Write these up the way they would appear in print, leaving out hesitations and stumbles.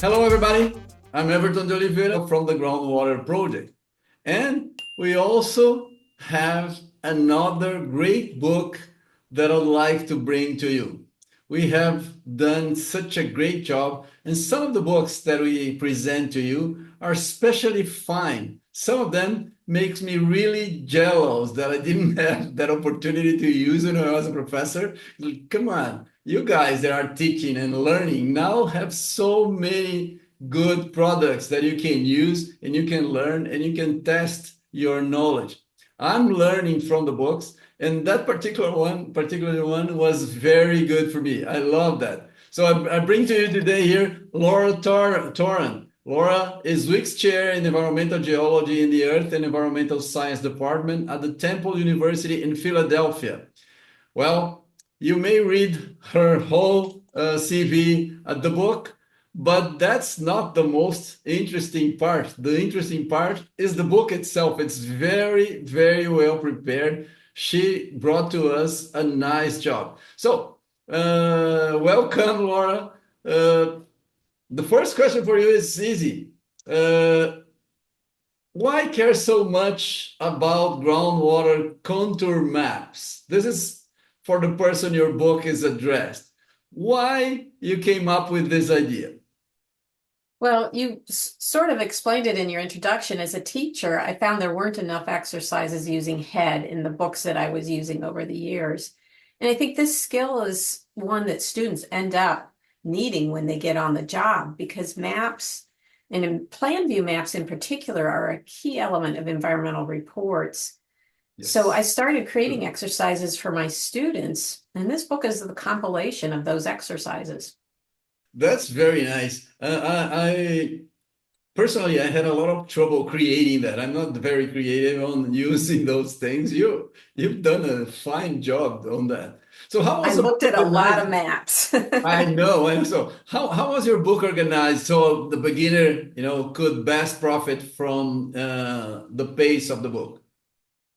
Hello, everybody. I'm Everton de Oliveira from the Groundwater Project. And we also have another great book that I'd like to bring to you. We have done such a great job, and some of the books that we present to you are especially fine. Some of them makes me really jealous that I didn't have that opportunity to use it when I was a professor. Come on, you guys that are teaching and learning now have so many good products that you can use and you can learn and you can test your knowledge. I'm learning from the books, and that particular one was very good for me. I love that. So I bring to you today here Laura Toran. Laura is Wick's Chair in Environmental Geology in the Earth and Environmental Science Department at the Temple University in Philadelphia. Well, you may read her whole CV at the book, but that's not the most interesting part. The interesting part is the book itself. It's very, very well prepared. She brought to us a nice job. So, welcome, Laura. The first question for you is easy. Why care so much about groundwater contour maps? This is for the person your book is addressed. Why you came up with this idea? Well, you sort of explained it in your introduction. As a teacher, I found there weren't enough exercises using head in the books that I was using over the years. And I think this skill is one that students end up needing when they get on the job, because maps, and in plan view maps in particular, are a key element of environmental reports. So I Yes. started creating exercises for my students, and this book is the compilation of those exercises. That's very nice. I personally, I had a lot of trouble creating that. I'm not very creative on using those things. You've done a fine job on that. So how I was the book looked at a lot of organized? maps. I know. And so how was your book organized so the beginner, could best profit from the pace of the book?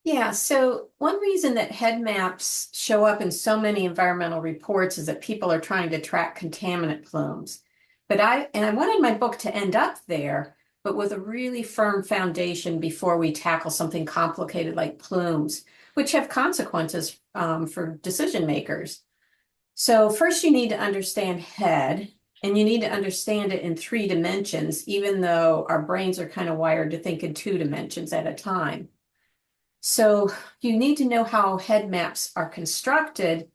Yeah, so one reason that head maps show up in so many environmental reports is that people are trying to track contaminant plumes. I wanted my book to end up there, but with a really firm foundation before we tackle something complicated like plumes, which have consequences for decision makers. So first you need to understand head, and you need to understand it in 3 dimensions, even though our brains are kind of wired to think in 2 dimensions at a time. So you need to know how head maps are constructed.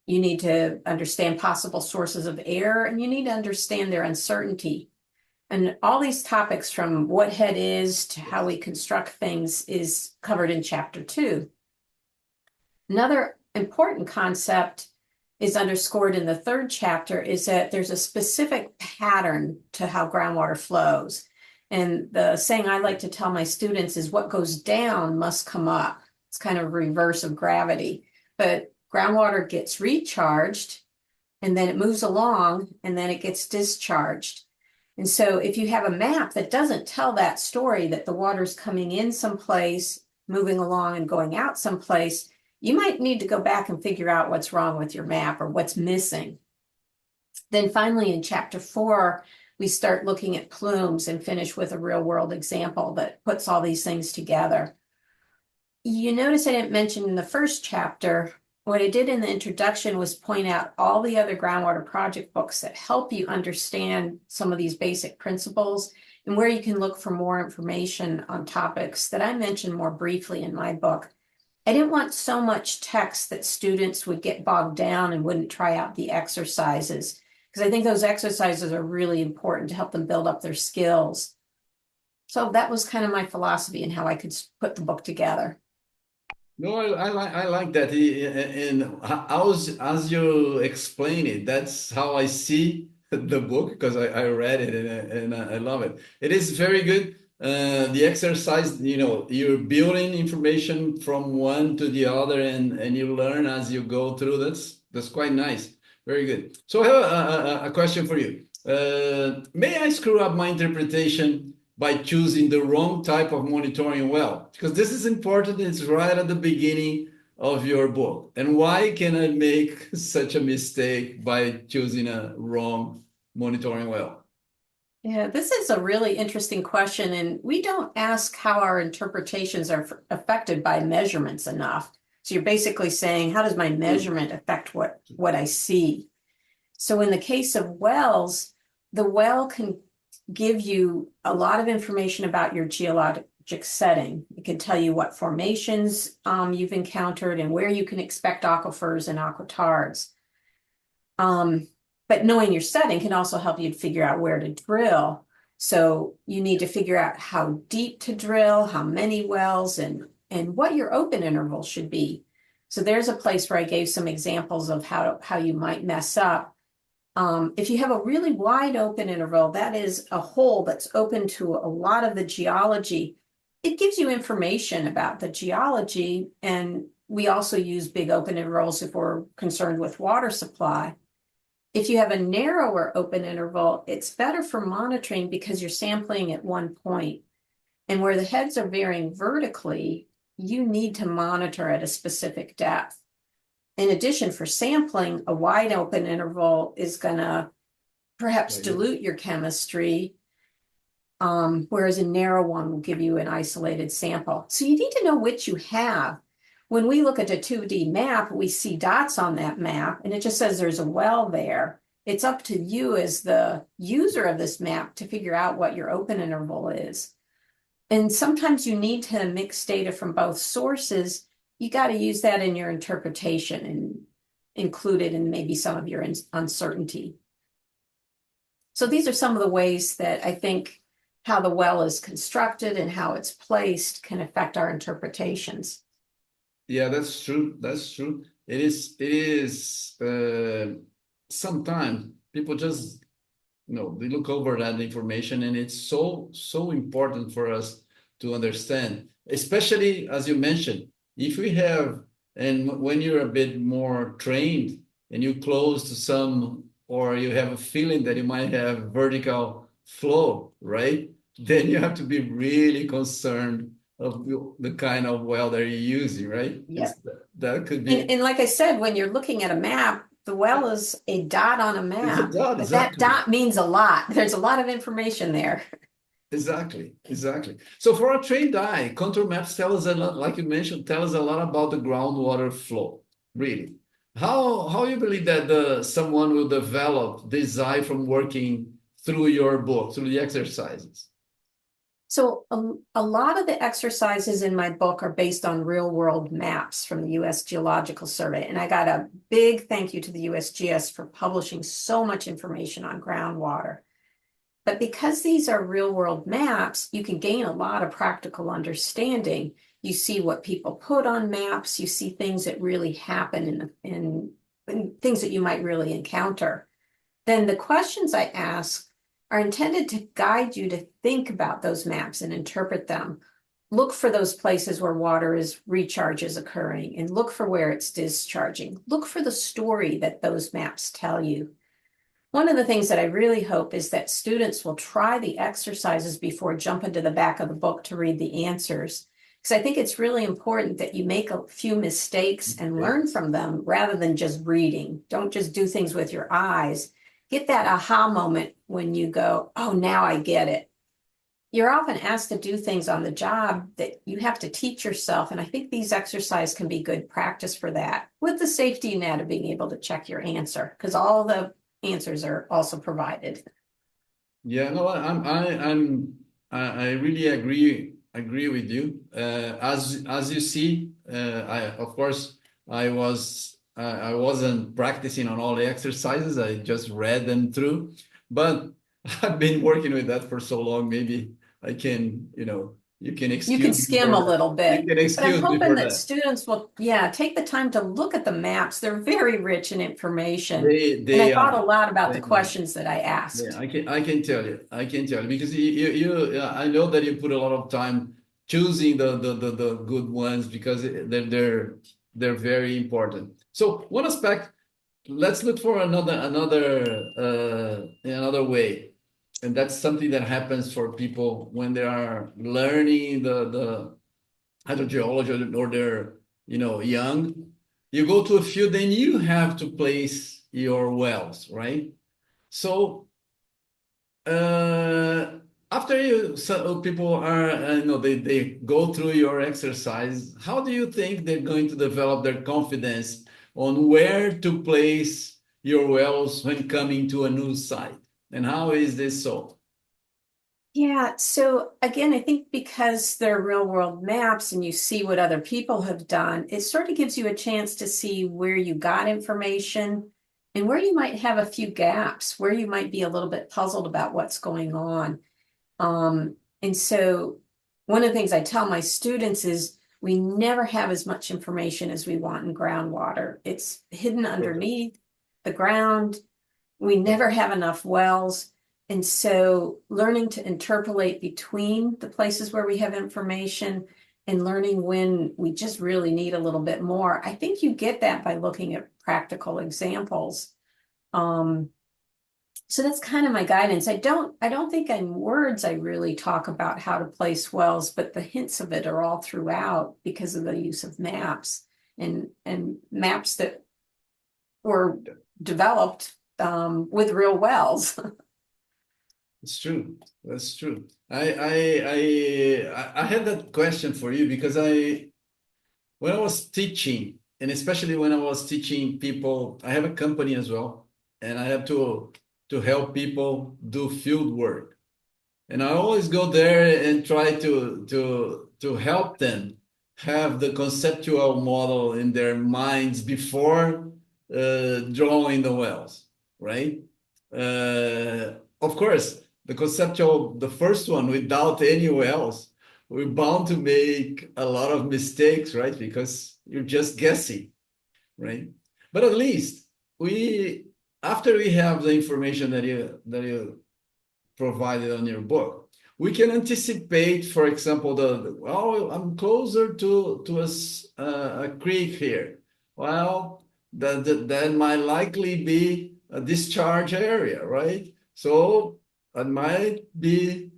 You need to understand possible sources of error, and you need to understand their uncertainty. And all these topics, from what head is to how we construct things, is covered in chapter 2. Another important concept is underscored in the 3rd chapter, is that there's a specific pattern to how groundwater flows. And the saying I like to tell my students is, what goes down must come up. It's kind of reverse of gravity. But groundwater gets recharged, and then it moves along, and then it gets discharged. And so if you have a map that doesn't tell that story, that the water's coming in someplace, moving along, and going out someplace, you might need to go back and figure out what's wrong with your map or what's missing. Then finally, in chapter 4, we start looking at plumes and finish with a real world example that puts all these things together. You notice I didn't mention in the 1st chapter, what I did in the introduction was point out all the other groundwater project books that help you understand some of these basic principles, and where you can look for more information on topics that I mentioned more briefly in my book. I didn't want so much text that students would get bogged down and wouldn't try out the exercises, because I think those exercises are really important to help them build up their skills. So that was kind of my philosophy and how I could put the book together. No, I like that. And as you explain it, that's how I see the book because I read it and I love it. It is very good. The exercise, you're building information from one to the other and you learn as you go through. That's quite nice. Very good. So I have a question for you. May I screw up my interpretation by choosing the wrong type of monitoring well? Because this is important. It's right at the beginning of your book. And why can I make such a mistake by choosing a wrong monitoring well? Yeah, this is a really interesting question, and we don't ask how our interpretations are affected by measurements enough. So you're basically saying, how does my True. measurement affect what I see? So in the case of wells, the well can give you a lot of information about your geologic setting. It can tell you what formations you've encountered and where you can expect aquifers and aquithards. But knowing your setting can also help you to figure out where to drill. So you need to figure out how deep to drill, how many wells, and what your open interval should be. So there's a place where I gave some examples of how you might mess up. If you have a really wide open interval, that is a hole that's open to a lot of the geology. It gives you information about the geology, and we also use big open intervals if we're concerned with water supply. If you have a narrower open interval, it's better for monitoring because you're sampling at one point. And where the heads are varying vertically, you need to monitor at a specific depth. In addition, for sampling, a wide open interval is going to perhaps dilute your chemistry, whereas a narrow one will give you an isolated sample. So you need to know which you have. When we look at a 2D map, we see dots on that map, and it just says there's a well there. It's up to you as the user of this map to figure out what your open interval is. And sometimes you need to mix data from both sources. You got to use that in your interpretation and include it in maybe some of your uncertainty. So these are some of the ways that I think how the well is constructed and how it's placed can affect our interpretations. Yeah, that's true. That's true. It is sometimes people just, they look over that information, and it's so important for us to understand, especially as you mentioned, if we have, and when you're a bit more trained and you close to some, or you have a feeling that you might have vertical flow, right? Then you have to be really concerned of the kind of well that you're using, right? Yeah. That could And, be, and like I said, when you're looking at a map, the well is a dot on a it's a map, dot, but that exactly. dot means a lot. There's a lot of information there. Exactly, exactly. So for a trained eye, contour maps tell us a lot, like you mentioned, tell us a lot about the groundwater flow. Really, how you believe that someone will develop this eye from working through your book, through the exercises? So a lot of the exercises in my book are based on real world maps from the US Geological Survey. And I got a big thank you to the USGS for publishing so much information on groundwater. But because these are real world maps, you can gain a lot of practical understanding. You see what people put on maps, you see things that really happen in things that you might really encounter. Then the questions I ask are intended to guide you to think about those maps and interpret them. Look for those places where recharge is occurring, and look for where it's discharging. Look for the story that those maps tell you. One of the things that I really hope is that students will try the exercises before jumping to the back of the book to read the answers. Because I think it's really important that you make a few mistakes and learn from them rather than just reading. Don't just do things with your eyes. Get that aha moment when you go, oh, now I get it. You're often asked to do things on the job that you have to teach yourself. And I think these exercises can be good practice for that, with the safety net of being able to check your answer, because all the answers are also provided. Yeah, no, I really agree with you. As you see, I of course I wasn't practicing on all the exercises. I just read them through, but I've been working with that for so long. Maybe I can, you can You can excuse me skim for a that. little You bit, can but I'm excuse me hoping for that that. students will, yeah, take the time to look at the maps. They're very rich in information. And I They thought a are. lot about the They are. questions that I Yeah, asked. I can tell you because I know that you put a lot of time choosing the good ones because they're very important. So one aspect, let's look for another way, and that's something that happens for people when they are learning the hydrogeology, or they're young. You go to a field, then you have to place your wells, right? So uh, after people are, they go through your exercise, how do you think they're going to develop their confidence on where to place your wells when coming to a new site? And how is this so? Yeah, so again, I think because they're real world maps and you see what other people have done, it sort of gives you a chance to see where you got information and where you might have a few gaps, where you might be a little bit puzzled about what's going on. And so one of the things I tell my students is we never have as much information as we want in groundwater. It's hidden Perfect. underneath the ground. We never have enough wells. And so learning to interpolate between the places where we have information and learning when we just really need a little bit more, I think you get that by looking at practical examples. Um, so that's kind of my guidance. I don't think in words I really talk about how to place wells, but the hints of it are all throughout because of the use of maps and maps that were developed with real wells. It's true. That's true. I had that question for you because when I was teaching, and especially when I was teaching people, I have a company as well, and I have to help people do field work. And I always go there and try to help them have the conceptual model in their minds before drawing the wells, right? Of course, the first one without any wells, we're bound to make a lot of mistakes, right? Because you're just guessing, right? But at least we, after we have the information that you provided on your book. We can anticipate, for example, well, I'm closer to a creek here. Well, that might likely be a discharge area, right? So I might be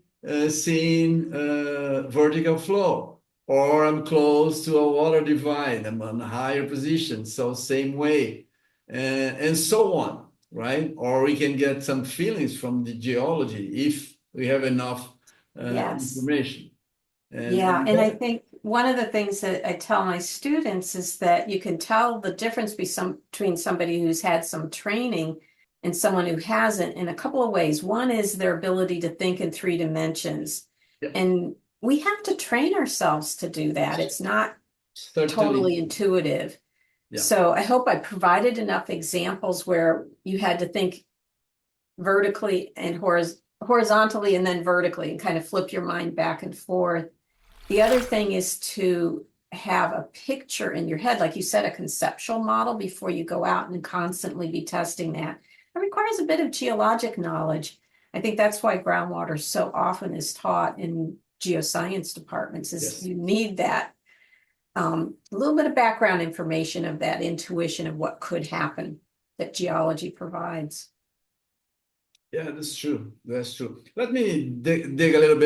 seeing vertical flow, or I'm close to a water divide. I'm on a higher position, so same way, and so on, right? Or we can get some feelings from the geology if we have enough Yes. information. Yeah, And and I that, think one of the things that I tell my students is that you can tell the difference between somebody who's had some training and someone who hasn't in a couple of ways. One is their ability to think in three dimensions. yeah, And we have to train ourselves to do that. It's not certainly, totally intuitive. yeah. So I hope I provided enough examples where you had to think vertically and horizontally and then vertically and kind of flip your mind back and forth. The other thing is to have a picture in your head, like you said, a conceptual model before you go out and constantly be testing that. It requires a bit of geologic knowledge. I think that's why groundwater so often is taught in geoscience departments is Yes. you need that a little bit of background information of that intuition of what could happen that geology provides. Yeah, that's true. That's true. Let me dig a little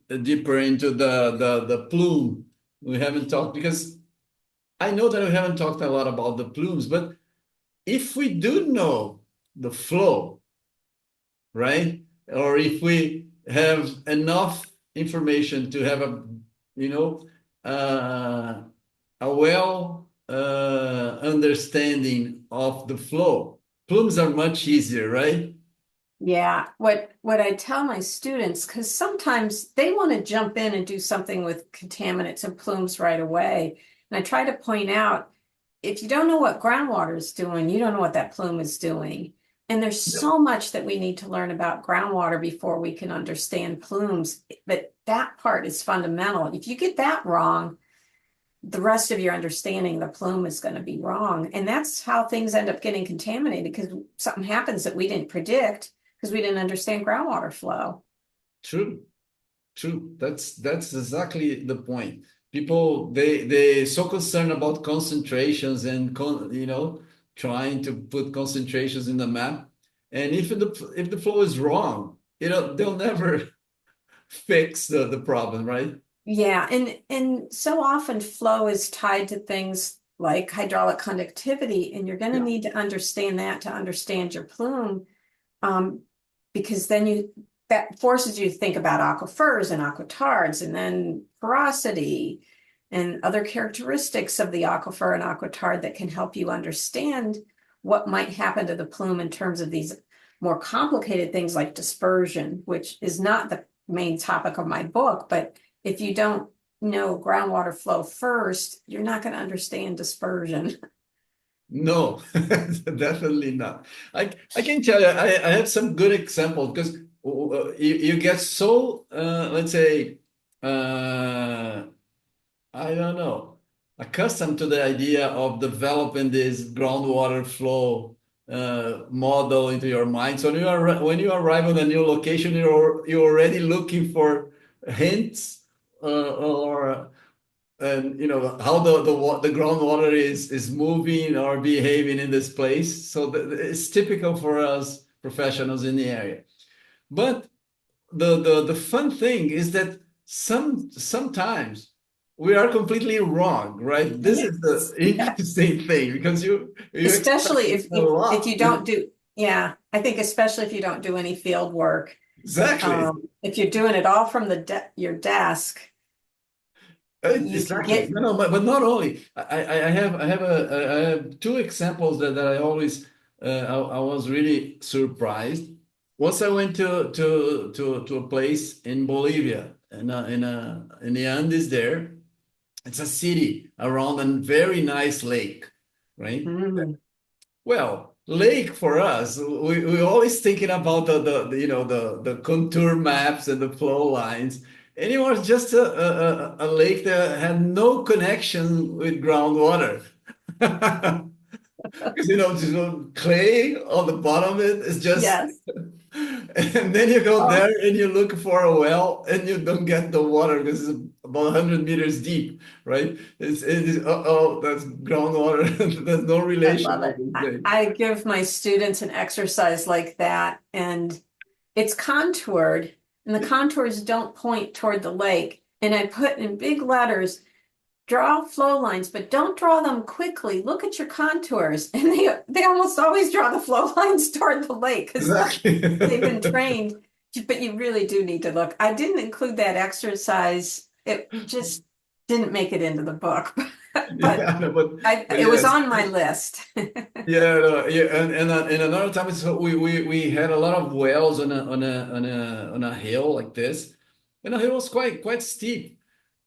bit deeper into the plume. We haven't talked because I know that we haven't talked a lot about the plumes, but if we do know the flow, right? Or if we have enough information to have you know, uh, a well understanding of the flow, plumes are much easier, right? Yeah, what I tell my students, because sometimes they want to jump in and do something with contaminants and plumes right away. And I try to point out, if you don't know what groundwater is doing, you don't know what that plume is doing. And there's Yep. so much that we need to learn about groundwater before we can understand plumes. But that part is fundamental. If you get that wrong, the rest of your understanding of the plume is going to be wrong. And that's how things end up getting contaminated because something happens that we didn't predict because we didn't understand groundwater flow. True, true. That's exactly the point. People they so concerned about concentrations and trying to put concentrations in the map. And if the flow is wrong, they'll never fix the problem, right? Yeah, and so often flow is tied to things like hydraulic conductivity, and you're going to Yeah, need to understand that to understand your plume, um, because then that forces you to think about aquifers and aquatards and then porosity and other characteristics of the aquifer and aquitard that can help you understand what might happen to the plume in terms of these more complicated things like dispersion, which is not the main topic of my book. But if you don't know groundwater flow first, you're not going to understand dispersion. No, definitely not. I can tell you, I have some good examples because you get so, let's say, uh, I don't know, accustomed to the idea of developing this groundwater flow model into your mind. So when you arrive on a new location, you're already looking for hints or and how the groundwater is moving or behaving in this place. So it's typical for us professionals in the area. But the fun thing is that sometimes we are completely wrong, right? This is the Yes. interesting thing because you expect Especially a if lot. you don't do, yeah, I think especially if you don't do any field work. Exactly. If you're doing it all from your desk, you can Exactly. get, No, but not only. I have two examples that I always I was really surprised. Once I went to a place in Bolivia in the Andes there. It's a city around a very nice lake, right? mm, Well, lake for us, we always thinking about the contour maps and the flow lines. And it was just a lake that had no connection with groundwater. Because just clay on the bottom of it is just yes. and then you go Oh, there and you look for a well and you don't get the water because it's about 100 meters deep, right? It is, that's groundwater. There's no I relation love with it. this thing. I give my students an exercise like that, and it's contoured, and the contours don't point toward the lake. And I put in big letters, draw flow lines, but don't draw them quickly. Look at your contours. And they almost always draw the flow lines toward the lake because Exactly. they've been trained. But you really do need to look. I didn't include that exercise. It just didn't make it into the book, but Yeah, no, but it was yes. on my list. Yeah, no, yeah, and another time so we had a lot of wells on a hill like this, and the hill was quite steep.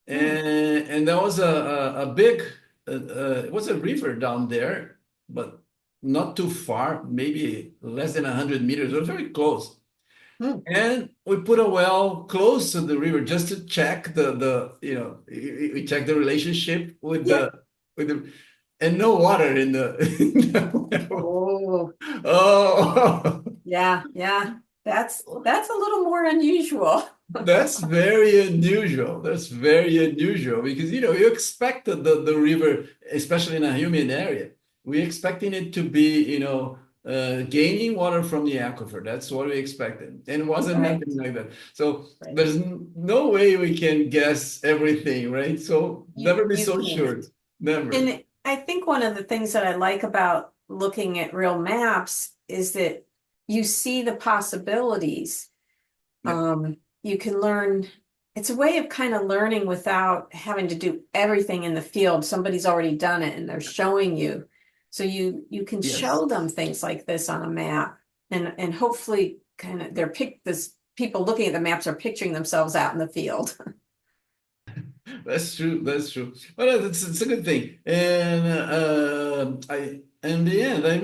Hmm. And there was a big it was a river down there, but not too far, maybe less than 100 meters. It was very close. Hmm. And we put a well close to the river just to check we check the relationship Yeah. with the and no water in the, in the well. Oh, Oh, yeah, yeah. That's a little more unusual. that's very unusual. That's very unusual because you expect the river, especially in a humid area, we expecting it to be gaining water from the aquifer. That's what we expected, and it wasn't Right, happening like that. So right. there's no way we can guess everything, right? So never be You so can't. sure. Never. And I think one of the things that I like about looking at real maps is that you see the possibilities. Yeah. You can learn, it's a way of kind of learning without having to do everything in the field. Somebody's already done it and they're showing you. So you can Yes. show them things like this on a map and hopefully kind of this people looking at the maps are picturing themselves out in the field. That's true. That's true. But it's a good thing. And in the end, I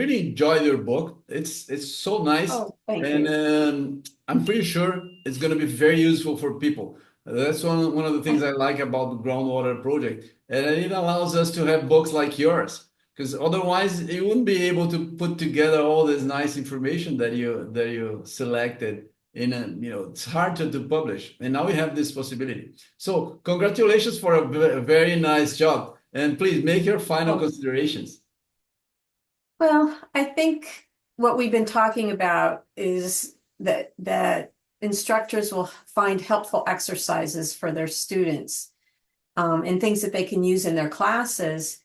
really enjoyed your book. It's so nice, Oh, thank and you. I'm pretty sure it's going to be very useful for people. That's one of the things I like about the groundwater project, and it allows us to have books like yours, because otherwise you wouldn't be able to put together all this nice information that you selected. It's hard to publish, and now we have this possibility. So congratulations for a very nice job. And please make your final Well, considerations. well, I think what we've been talking about is that instructors will find helpful exercises for their students, and things that they can use in their classes.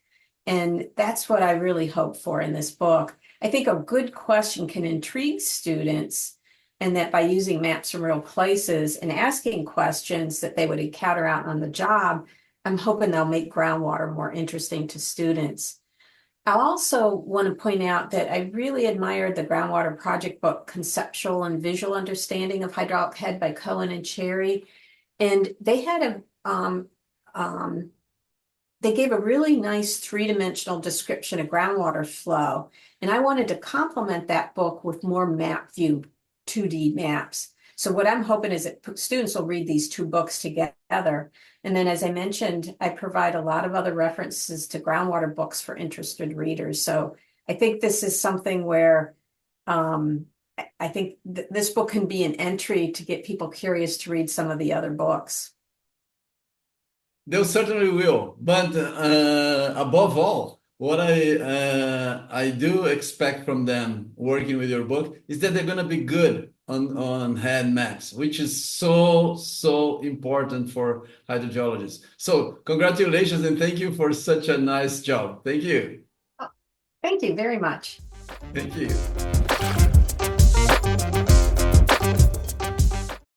And that's what I really hope for in this book. I think a good question can intrigue students and that by using maps from real places and asking questions that they would encounter out on the job, I'm hoping they'll make groundwater more interesting to students. I also want to point out that I really admired the groundwater project book, Conceptual and Visual Understanding of Hydraulic Head by Cohen and Cherry. And they had they gave a really nice three-dimensional description of groundwater flow. And I wanted to complement that book with more map view 2D maps. So what I'm hoping is that students will read these two books together. And then, as I mentioned, I provide a lot of other references to groundwater books for interested readers. So I think this is something where I think this book can be an entry to get people curious to read some of the other books. They certainly will. But above all, what I do expect from them working with your book is that they're going to be good on head maps, which is so important for hydrogeologists. So congratulations and thank you for such a nice job. Thank you. Thank you very much. Thank you.